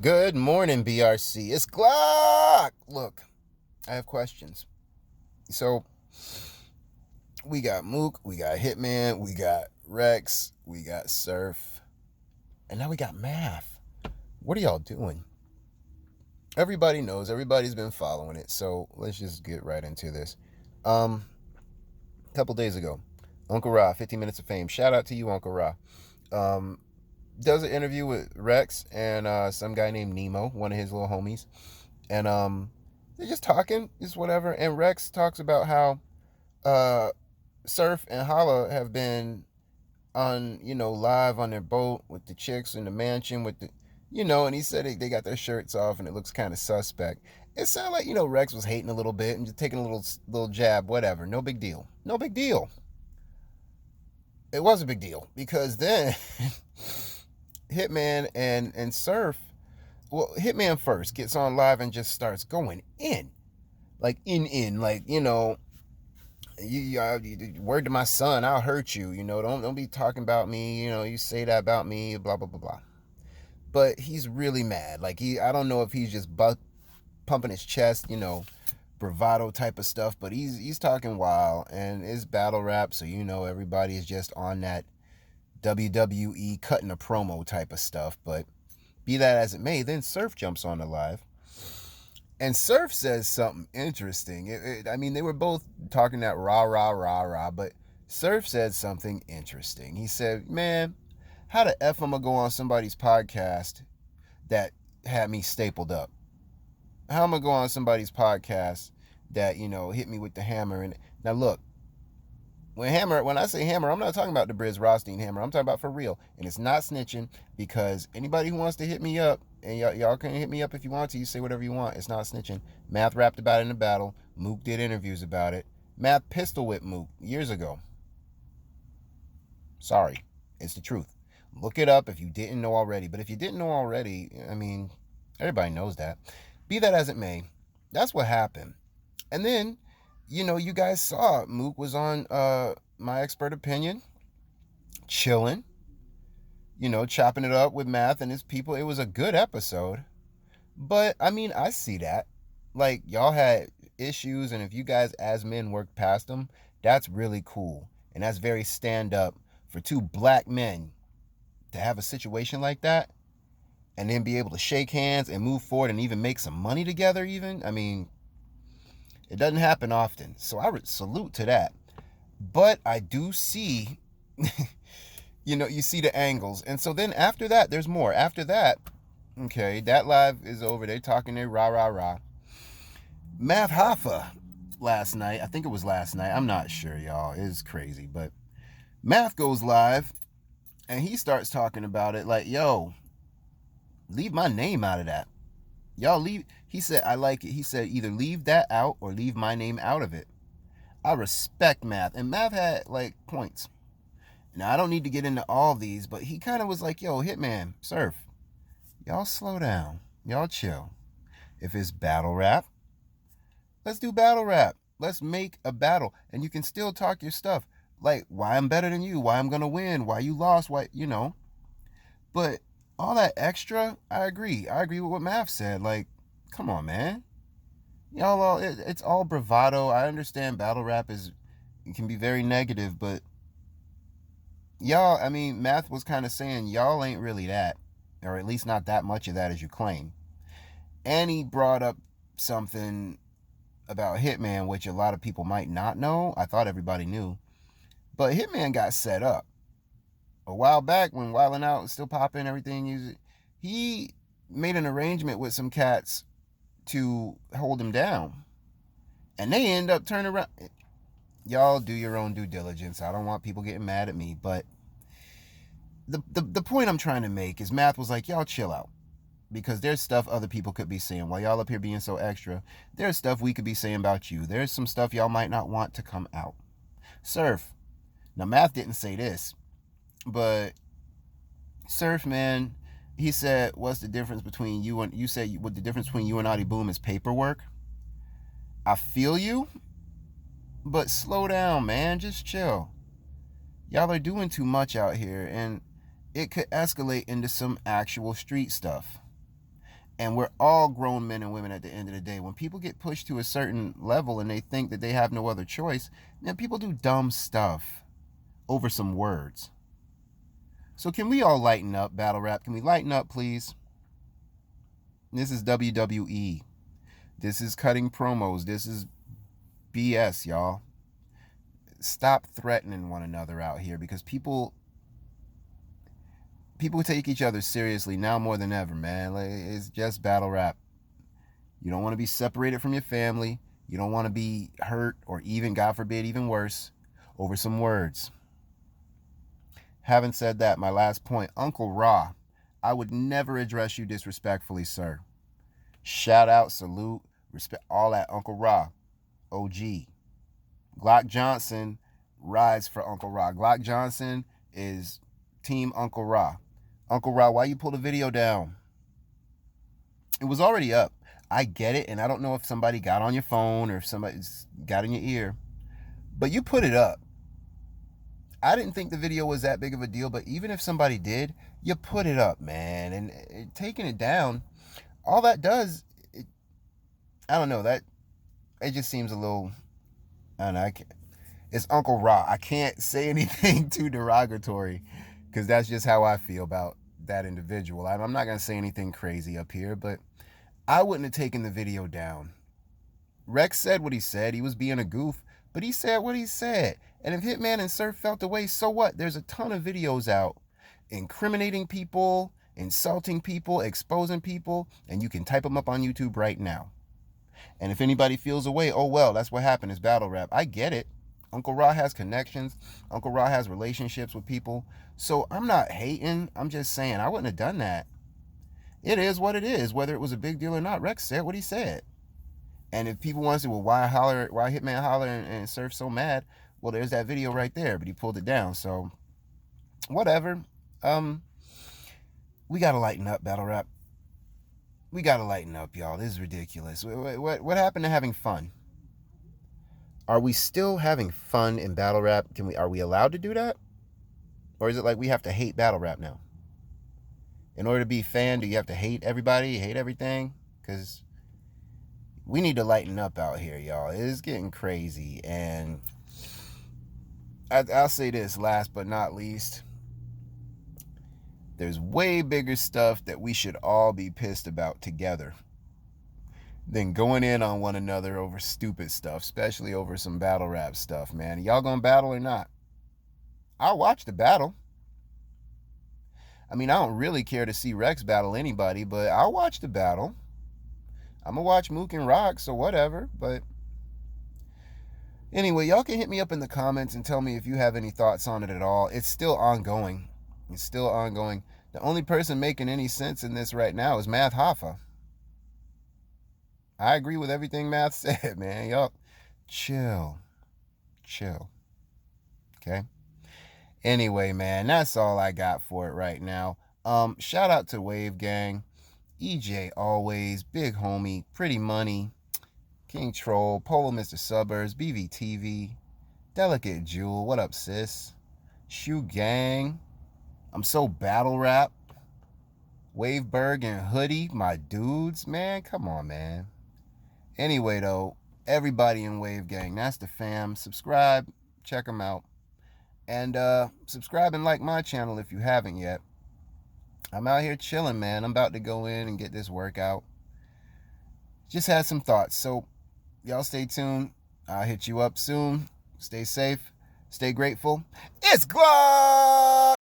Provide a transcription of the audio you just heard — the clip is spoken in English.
Good morning, BRC. It's GLOCK. Look, I have questions. So, we got Mook, we got Hitman, we got Rex, we got Surf, and now we got Math. What are y'all doing? Everybody knows, everybody's been following it, so let's just get right into this. A couple days ago, Uncle Ra, 15 Minutes of Fame. Shout out to you, Uncle Ra. Does an interview with Rex and some guy named Nemo, one of his little homies. And they're just talking, just whatever. And Rex talks about how Surf and Holla have been on, live on their boat with the chicks in the mansion with the, and he said they got their shirts off and it looks kind of suspect. It sounded like, Rex was hating a little bit and just taking a little jab, whatever. No big deal. No big deal. It was a big deal because then Hitman and Surf, well, Hitman first gets on live and just starts going in. Like, like, you word to my son, I'll hurt you, don't be talking about me, you say that about me, blah, blah, blah, blah. But he's really mad. Like, I don't know if he's just pumping his chest, bravado type of stuff, but he's talking wild, and it's battle rap, so everybody is just on that WWE cutting a promo type of stuff. But be that as it may, then Surf jumps on the live, and Surf says something interesting. They were both talking that rah, rah, rah, rah, but Surf said something interesting. He said, man, how the F I'm going to go on somebody's podcast that had me stapled up? How am I going to go on somebody's podcast that, hit me with the hammer? And now look, when I say hammer, I'm not talking about the Briz Rothstein hammer. I'm talking about for real. And it's not snitching, because anybody who wants to hit me up, and y'all can hit me up if you want to. You say whatever you want. It's not snitching. Math rapped about it in the battle. Mook did interviews about it. Math pistol whipped Mook years ago. Sorry. It's the truth. Look it up if you didn't know already. But if you didn't know already, everybody knows that. Be that as it may, that's what happened. And then, you guys saw Mook was on My Expert Opinion, chilling, chopping it up with Math and his people. It was a good episode. But, I see that. Like, y'all had issues, and if you guys as men worked past them, that's really cool. And that's very stand up for two black men to have a situation like that and then be able to shake hands and move forward and even make some money together even. It doesn't happen often. So I would salute to that. But I do see, you see the angles. And so then after that, there's more. After that, okay, that live is over. They're talking their rah, rah, rah. Math Hoffa last night, I think it was last night. I'm not sure, y'all. It's crazy. But Math goes live and he starts talking about it like, yo, leave my name out of that. Y'all leave. He said, I like it. He said, either leave that out or leave my name out of it. I respect Math. And Math had, points. Now, I don't need to get into all these, but he kind of was like, yo, Hitman, Surf, y'all slow down. Y'all chill. If it's battle rap, let's do battle rap. Let's make a battle. And you can still talk your stuff. Like, why I'm better than you, why I'm going to win, why you lost, why, But all that extra, I agree. I agree with what Math said. Like, come on, man. Y'all, it's all bravado. I understand battle rap it can be very negative, but y'all, Math was kind of saying y'all ain't really that, or at least not that much of that as you claim. And he brought up something about Hitman, which a lot of people might not know. I thought everybody knew. But Hitman got set up a while back when Wildin' Out was still popping, everything. He made an arrangement with some cats to hold him down. And they end up turning around. Y'all do your own due diligence. I don't want people getting mad at me. But the point I'm trying to make is Math was like, y'all chill out. Because there's stuff other people could be saying. While y'all up here being so extra, there's stuff we could be saying about you. There's some stuff y'all might not want to come out. Surf. Now, Math didn't say this, but Surf, man, he said, what's the difference between you and, you said what the difference between you and Audie Boom is paperwork. I feel you, but slow down, man. Just chill. Y'all are doing too much out here, and it could escalate into some actual street stuff. And we're all grown men and women at the end of the day. When people get pushed to a certain level and they think that they have no other choice, man, people do dumb stuff over some words. So can we all lighten up, battle rap? Can we lighten up, please? This is WWE. This is cutting promos. This is BS, y'all. Stop threatening one another out here, because people take each other seriously now more than ever, man. Like, it's just battle rap. You don't want to be separated from your family. You don't want to be hurt, or even, God forbid, even worse, over some words. Having said that, my last point, Uncle Ra, I would never address you disrespectfully, sir. Shout out, salute, respect, all that. Uncle Ra, OG. Glock Johnson rides for Uncle Ra. Glock Johnson is Team Uncle Ra. Uncle Ra, why you pull the video down? It was already up. I get it, and I don't know if somebody got on your phone or if somebody got in your ear, but you put it up. I didn't think the video was that big of a deal, but even if somebody did, you put it up, man. And taking it down, all that does, I don't know, that it just seems a little, I don't know, it's Uncle Ra. I can't say anything too derogatory, because that's just how I feel about that individual. I'm not going to say anything crazy up here, but I wouldn't have taken the video down. Rex said what he said. He was being a goof, but he said what he said. And if Hitman and Surf felt the way, so what? There's a ton of videos out incriminating people, insulting people, exposing people, and you can type them up on YouTube right now. And if anybody feels a way, oh well, that's what happened. It's battle rap. I get it. Uncle Ra has connections. Uncle Ra has relationships with people. So I'm not hating. I'm just saying I wouldn't have done that. It is what it is, whether it was a big deal or not. Rex said what he said. And if people want to say, well, why Hitman holler and Surf so mad? Well, there's that video right there, but he pulled it down. So whatever. We got to lighten up, battle rap. We got to lighten up, y'all. This is ridiculous. What happened to having fun? Are we still having fun in battle rap? Are we allowed to do that? Or is it like we have to hate battle rap now? In order to be a fan, do you have to hate everybody, hate everything? Because we need to lighten up out here, y'all. It is getting crazy. And I'll say this last but not least. There's way bigger stuff that we should all be pissed about together than going in on one another over stupid stuff, especially over some battle rap stuff, man. Y'all gonna battle or not? I'll watch the battle. I mean, I don't really care to see Rex battle anybody, but I'll watch the battle. I'm gonna watch Mook and Rock, so whatever. But anyway, y'all can hit me up in the comments and tell me if you have any thoughts on it at all. It's still ongoing. It's still ongoing. The only person making any sense in this right now is Math Hoffa. I agree with everything Math said, man. Y'all, chill. Okay? Anyway, man, that's all I got for it right now. Shout out to Wave Gang, EJ Always, Big Homie, Pretty Money, King Troll, Polo Mr. Suburbs, BVTV, Delicate Jewel, what up, sis? Shoe Gang, I'm so battle rap, Waveberg and Hoodie, my dudes, man, come on, man. Anyway, though, everybody in Wave Gang, that's the fam. Subscribe, check them out. And subscribe and like my channel if you haven't yet. I'm out here chilling, man. I'm about to go in and get this workout. Just had some thoughts. So y'all stay tuned. I'll hit you up soon. Stay safe. Stay grateful. It's GLOCK!